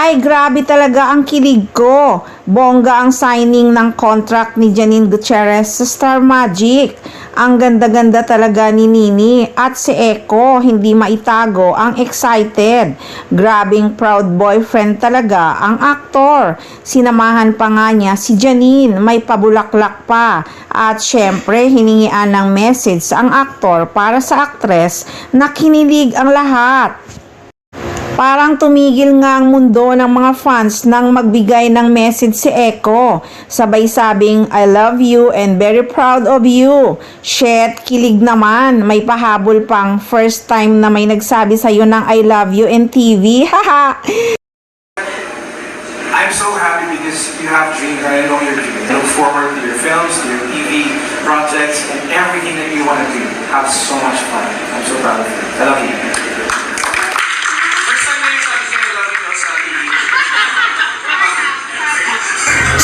Ay, grabe talaga ang kilig ko. Bongga ang signing ng contract ni Janine Gutierrez sa Star Magic. Ang ganda-ganda talaga ni Nini at si Eko, hindi maitago ang excited. Grabing proud boyfriend talaga ang aktor. Sinamahan pa nga niya si Janine, may pabulaklak pa. At syempre, hiningian ng message ang aktor para sa aktres na kinilig ang lahat. Parang tumigil nga ang mundo ng mga fans nang magbigay ng message si Eko. Sabay sabing, I love you and very proud of you. Shit, kilig naman. May pahabol pang first time na may nagsabi sa'yo ng I love you in TV. Haha! I'm so happy because you have dreams and I know your dreams. I look forward to your films, to your TV projects, and everything that you want to do. Have so much fun. I'm so proud of you. I love you.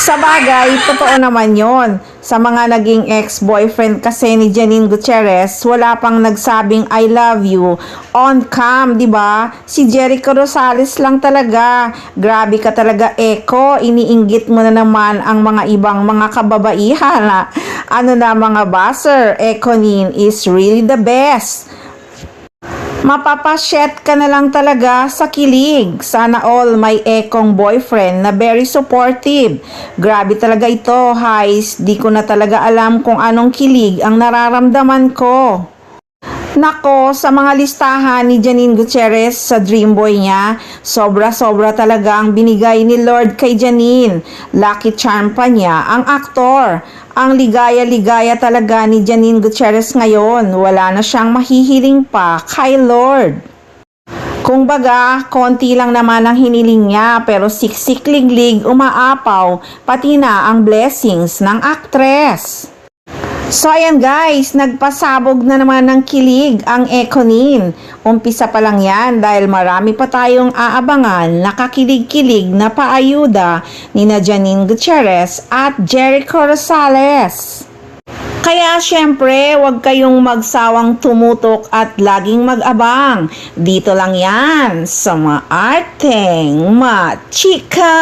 Sa bagay, totoo naman yon. Sa mga naging ex-boyfriend kasi ni Janine Gutierrez, wala pang nagsabing I love you on cam, di ba? Si Jericho Rosales lang talaga. Grabe ka talaga, Eko. Iniinggit mo na naman ang mga ibang mga kababaihan. Ano na mga buzzer, Ekonin is really the best. Mapapasyet ka na lang talaga sa kilig. Sana all may Ekong boyfriend na very supportive. Grabe talaga ito, Hais. Di ko na talaga alam kung anong kilig ang nararamdaman ko. Nako, sa mga listahan ni Janine Gutierrez sa Dream Boy niya, sobra-sobra talaga ang binigay ni Lord kay Janine. Lucky charm pa niya ang aktor. Ang ligaya-ligaya talaga ni Janine Gutierrez ngayon. Wala na siyang mahihiling pa kay Lord. Kung baga, konti lang naman ang hiniling niya pero siksik-liglig umaapaw pati na ang blessings ng aktres. So ayan guys, nagpasabog na naman ng kilig ang Ekonin. Umpisa pa lang yan dahil marami pa tayong aabangan na kakilig-kilig na paayuda ni Janine Gutierrez at Jericho Rosales. Kaya syempre, huwag kayong magsawang tumutok at laging mag-abang. Dito lang yan sa Maarteng Machika!